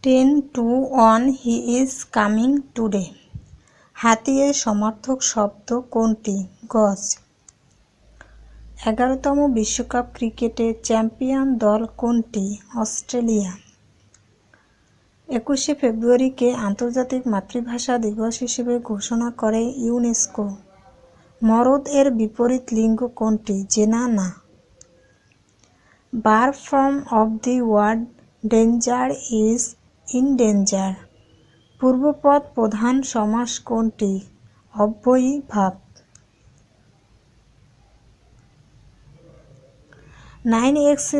10-1 he is coming today. হাতিয়ের সমার্থক শব্দ কোনটি? গজ। 11তম বিশ্বকাপ ক্রিকেটে চ্যাম্পিয়ন দল কোনটি? অস্ট্রেলিয়া। 21শে ফেব্রুয়ারিকে আন্তর্জাতিক মাতৃভাষা দিবস হিসেবে ঘোষণা করে ইউনেস্কো। মরদ এর বিপরীত লিঙ্গ কোনটি? জেনা না। Verb form of the word danger is endanger. পূর্বপদ প্রধান সমাস কোনটি? অব্যয়ী ভাব। 9x²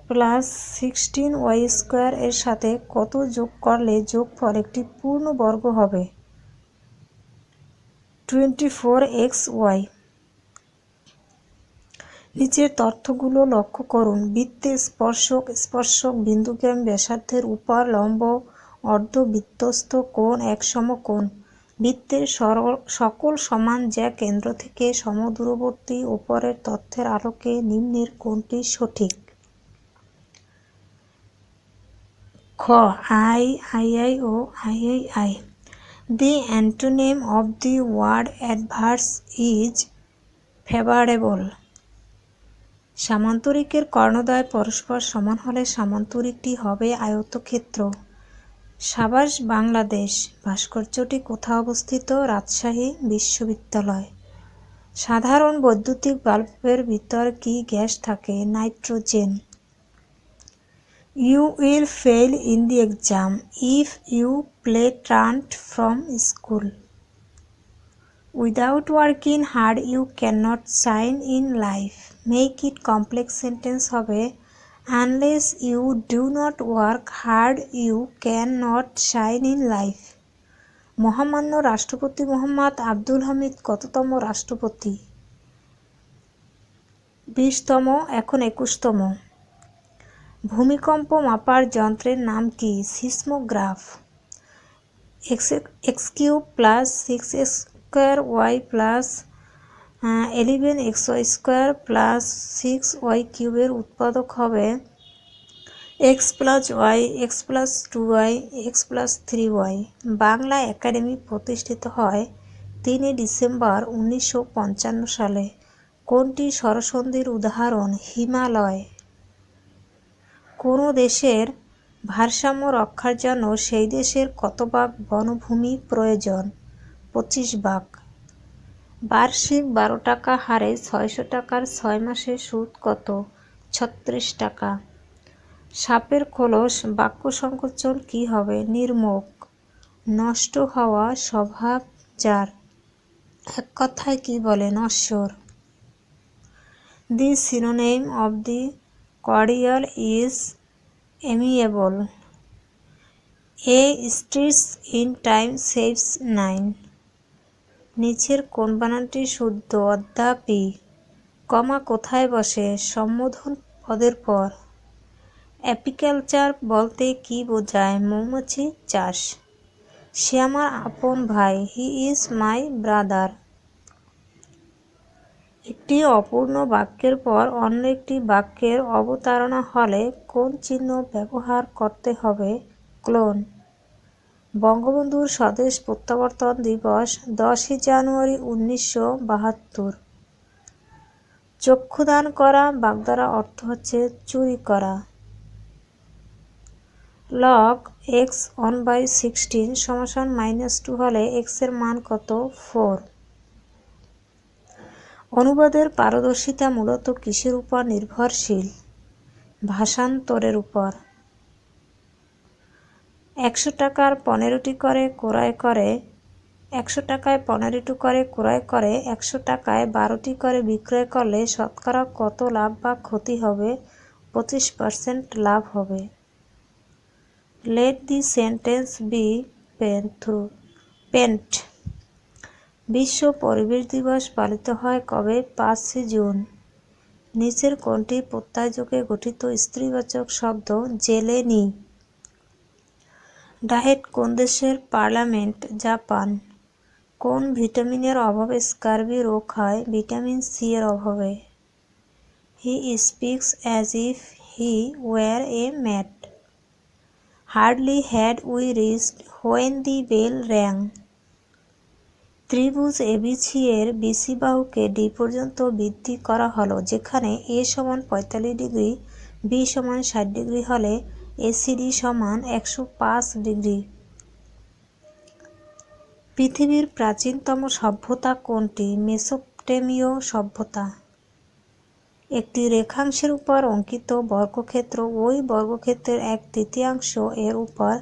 প্লাস 16y² এর সাথে কত যোগ করলে যোগফল একটি পূর্ণ বর্গ হবে? 24xy। নিচের তথ্যগুলো লক্ষ্য করুন। বৃত্তে স্পর্শক বিন্দুগ্রাম ব্যাসার্ধের উপর লম্ব অর্ধবৃত্তস্থ কোণ এক সমকোণ। বৃত্তের সকল সমান যা কেন্দ্র থেকে সমদূরবর্তী। উপরের তথ্যের আলোকে নিম্নের কোনটি সঠিক? খ আই ও আই। The antonym of the word adverse is favourable. সামান্তরিকের কর্ণদ্বয় পরস্পর সমান হলে সামান্তরিকটি হবে আয়তক্ষেত্র। সাবাস বাংলাদেশ। ভাস্কর্যটি কোথায় অবস্থিত? রাজশাহী বিশ্ববিদ্যালয়। সাধারণ বৈদ্যুতিক বাল্বের ভিতর কি গ্যাস থাকে? Nitrogen. You will fail in the exam if you play truant from school. Without working hard you can't shine in life. Make it complex sentence হবে unless you do not work hard you can not shine in life. মহামান্য রাষ্ট্রপতি মোহাম্মদ আব্দুল হামিদ কততম রাষ্ট্রপতি? 20তম, এখন 21তম। ভূমিকম্প মাপার যন্ত্রের নাম কি? Seismograph. x³ plus 6x² plus 11xy² plus 6y³ এর উৎপাদক হবে x plus y, x plus 2y, x plus 3y। Bangla academy প্রতিষ্ঠিত হয় 3 ডিসেম্বর 1955 সালে। কোনটি স্বরসন্ধির উদাহরণ? হিমালয়। কোনো দেশের ভারসাম্য রক্ষার জন্য সেই দেশের কত ভাগ বনভূমি প্রয়োজন? 25 ভাগ। বার্ষিক 12 টাকা হারে 600 টাকার 6 মাসের সুদ কত? 36 টাকা। সাপের খোলস বাক্য সংকোচন কি হবে? নির্মোক। নষ্ট হওয়া স্বভাব যার, এক কথায় কি বলে? নশ্বর। The synonym of the cordial is amiable. A stitch in time saves 9। নিচের কোন বানানটি শুদ্ধ? অদ্যাপি। কমা কোথায় বসে? সম্বোধন পদের পর। অ্যাপিকালচার বলতে কি বোঝায়? মৌমাছি চাষ। সে আমার আপন ভাই। He is my brother. একটি অপূর্ণ বাক্যের পর অন্য একটি বাক্যের অবতারণা হলে কোন চিহ্ন ব্যবহার করতে হবে? ক্লোন। বঙ্গবন্ধুর স্বদেশ প্রত্যাবর্তন দিবস 10 জানুয়ারি 1972। চক্ষুদান করা বাগধারা অর্থ হচ্ছে চুরি করা। লগ x1/16 -2 হলে x এর মান কত? 4। অনুবাদের পারদর্শিতা মূলত কিসের উপর নির্ভরশীল? ভাষান্তরের উপর। 100 টাকায় 15টি করে ক্রয় করে 100 টাকায় 15টি করে ক্রয় করে 100 টাকায় 12টি করে বিক্রয় করলে শতকরা কত লাভ বা ক্ষতি হবে? 25% লাভ হবে। Let the sentence be paint. বিশ্ব পরিবেশ দিবস পালিত হয় কবে? 5 জুন। নিচের কোনটি প্রত্যয়যোগে গঠিত স্ত্রীবাচক শব্দ? জেলেনি। ডায়েট কোন দেশের? পার্লামেন্ট। জাপান। কোন ভিটামিনের অভাবে স্কার্বি রোগ হয়? ভিটামিন সি এর অভাবে। He speaks as if he were a mat. Hardly had we reached when the bell rang. ত্রিভুজ ABC এর BC বাহুকে D পর্যন্ত বৃদ্ধি করা হলো, যেখানে A সমান 45 ডিগ্রি, B সমান 60 ডিগ্রি হলে ACD সমান 105 ডিগ্রি। পৃথিবীর প্রাচীনতম সভ্যতা কোনটি? মেসোপটেমীয় সভ্যতা। একটি রেখাংশের উপর অঙ্কিত বর্গক্ষেত্র ওই বর্গক্ষেত্রের 1/3 এর উপর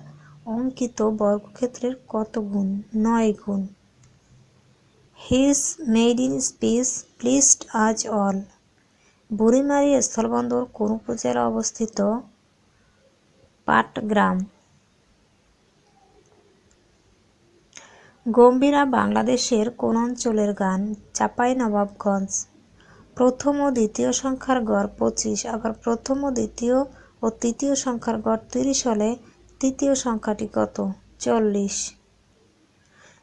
অঙ্কিত বর্গক্ষেত্রের কত গুণ? 9 গুণ। His maiden speech pleased us all. Burimari স্থলবন্দর কোন উপজেলায় অবস্থিত? পাটগ্রাম। গম্ভীরা বাংলাদেশের কোন অঞ্চলের গান? চাঁপাইনবাবগঞ্জ। প্রথম ও দ্বিতীয় সংখ্যার গড় 25, আবার প্রথম ও দ্বিতীয় ও তৃতীয় সংখ্যার গড় 30 হলে তৃতীয় সংখ্যাটি কত? 40।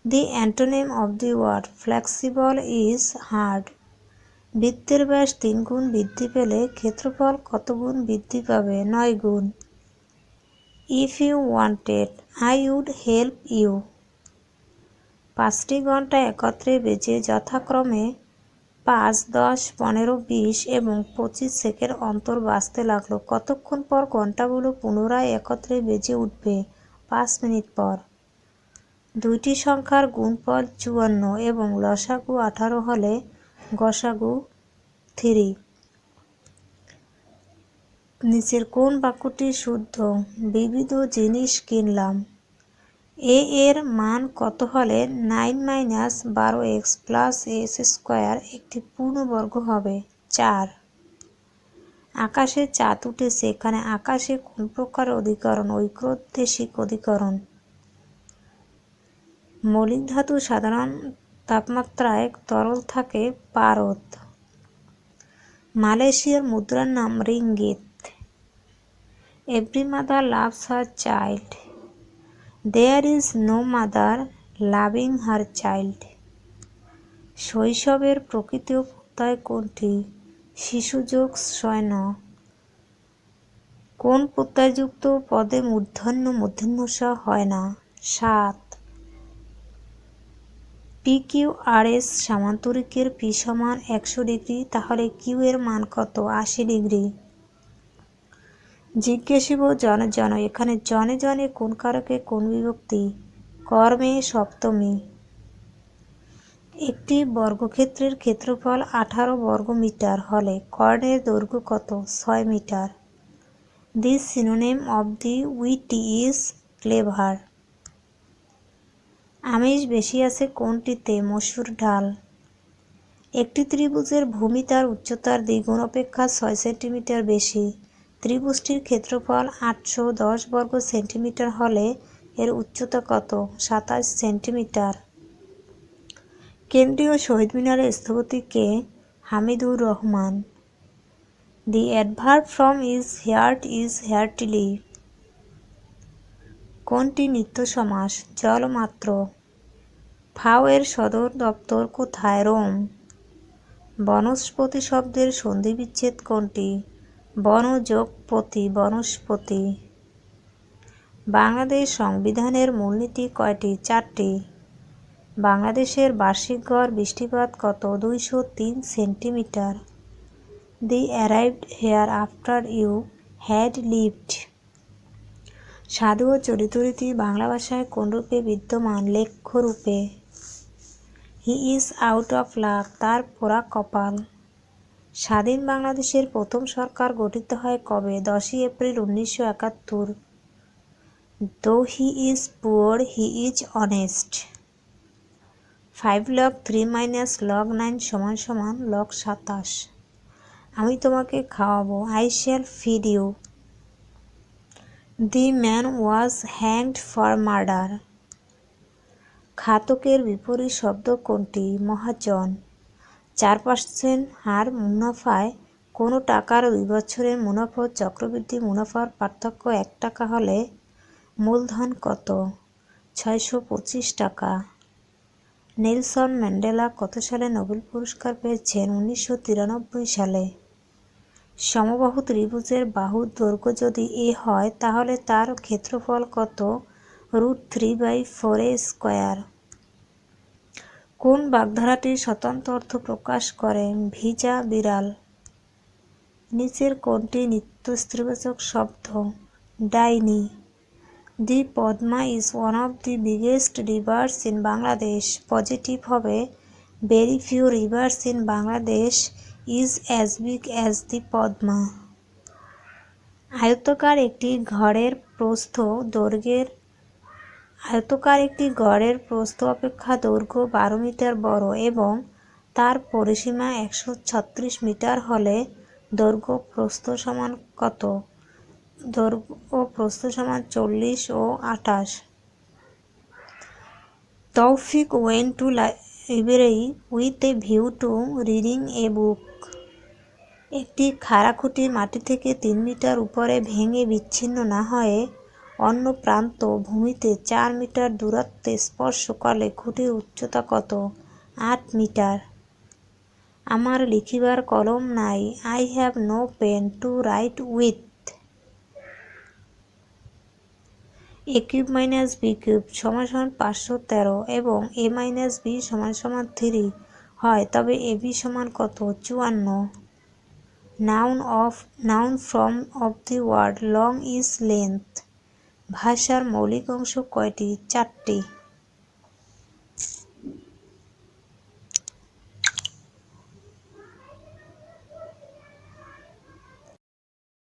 The antonym of the word flexible is hard. বৃত্তের ব্যাস 3 গুণ বৃদ্ধি পেলে ক্ষেত্রফল কত গুণ বৃদ্ধি পাবে? 9 গুণ। If you wanted, I would help you. 5টি ঘন্টা একত্রে বেজে যথাক্রমে 5, 10, 15, 20 এবং 25 সেকেন্ড অন্তর বাজতে লাগলো। কতক্ষণ পর ঘন্টাগুলো পুনরায় একত্রে বেজে উঠবে? 5 মিনিট পর। দুইটি সংখ্যার গুণফল 54 এবং লসাগু 18 হলে গসাগু 3। নিচের কোন বাক্যটি শুদ্ধ? বিবিধ জিনিস কিনলাম। এ এর মান কত হলে 9 - 12x + s² একটি পূর্ণবর্গ হবে? 4। আকাশে চাঁদ উঠেছে। এখানে আকাশে কোন প্রকার অধিকরণ? ঐক্যদেশিক অধিকরণ। মৌলিক ধাতু সাধারণ তাপমাত্রায় তরল থাকে। পারদ। মালয়েশিয়ার মুদ্রার নাম ringgit. Every mother loves her child. There is no mother loving her child. শৈশবের প্রকৃতি প্রত্যয় কোনটি? শিশু যোগ শয়ন। কোন প্রত্যয়যুক্ত পদে মূর্ধন্য মূর্ধন্যষ হয় না? 7। PQRS সামান্তরিকের P সমান 100 ডিগ্রি, তাহলে Q এর মান কত? 80 ডিগ্রি। জিজ্ঞাসিব জনে জন। এখানে জনে জনে কোন কারকে কোন বিভক্তি? কর্মে সপ্তমী। একটি বর্গক্ষেত্রের ক্ষেত্রফল 18 বর্গমিটার হলে কর্ণের দৈর্ঘ্য কত? 6 metre. The synonym of the witty is clever. আমিষ বেশি আছে কোনটিতে? মসুর ডাল। একটি ত্রিভুজের ভূমি তার উচ্চতার দ্বিগুণ অপেক্ষা 6 সেন্টিমিটার বেশি। ত্রিভুজটির ক্ষেত্রফল 810 বর্গ সেন্টিমিটার হলে এর উচ্চতা কত? 27 সেন্টিমিটার। কেন্দ্রীয় শহীদ মিনারের স্থপতি কে? Hamidur Rahman. The adverb from is heard is heartily. কোনটি নিত্য সমাস? জলমাত্র। ফাও এর সদর দপ্তর কোথায়? রোম। বনস্পতি শব্দের সন্ধিবিচ্ছেদ কোনটি? বন যোগ পতি, বনস্পতি। বাংলাদেশ সংবিধানের মূলনীতি কয়টি? 4টি। বাংলাদেশের বার্ষিক গড় বৃষ্টিপাত কত? 203 centimetre. They arrived here after you had lived. সাধু ও চরিতরীতি বাংলা ভাষায় কোন রূপে বিদ্যমান? লেখ্য রূপে। He is out of luck. তার পোড়া কপাল। স্বাধীন বাংলাদেশের প্রথম সরকার গঠিত হয় কবে? 10 April 1971। Though he is poor, he is honest. 5 log 3 - log 9 = log 27। আমি তোমাকে খাওয়াবো। I shall feed you. The man was hanged for murder. ঘাতকের বিপরীত শব্দ কোনটি? মহাজন। 4% হার মুনাফায় কোনো টাকার 2 বছরের মুনাফা ও চক্রবৃদ্ধি মুনাফার পার্থক্য 1 টাকা হলে মূলধন কত? 625 টাকা। নেলসন ম্যান্ডেলা কত সালে নোবেল পুরস্কার পেয়েছেন? 1993 সালে। সমবাহু ত্রিভুজের বাহুর দৈর্ঘ্য যদি a হয় তাহলে তার ক্ষেত্রফল কত? √3/4a²। কোন বাগধারাটি স্বতন্ত্র অর্থ প্রকাশ করে? ভিজা বিড়াল। নিচের কোনটি নিত্যস্ত্রীবাচক শব্দ? ডাইনি। The Padma is one of the biggest rivers in Bangladesh. Positive হবে very few rivers in Bangladesh is as big as the Padma. আয়তাকার একটি ঘরের প্রস্থ অপেক্ষা দৈর্ঘ্য 12 মিটার বড় এবং তার পরিসীমা 136 মিটার হলে দৈর্ঘ্য প্রস্থ সমান কত? দৈর্ঘ্য ও প্রস্থ সমান 40 ও 28। Taufiq went to library with a view to reading a book. একটি খাড়া খুঁটি মাটি থেকে 3 মিটার উপরে ভেঙে বিচ্ছিন্ন না হয়ে অন্য প্রান্ত ভূমিতে 4 মিটার দূরত্বে স্পর্শ করলে খুঁটির উচ্চতা কত? 8 মিটার। আমার লিখিবার কলম নাই। I have no pen to write with. a³ - b³ = 513 এবং a - b = 3 হয় তবে ab সমান কত? 54। Noun form of the word long is length. ভাষার মৌলিক অংশ কয়টি? 4টি।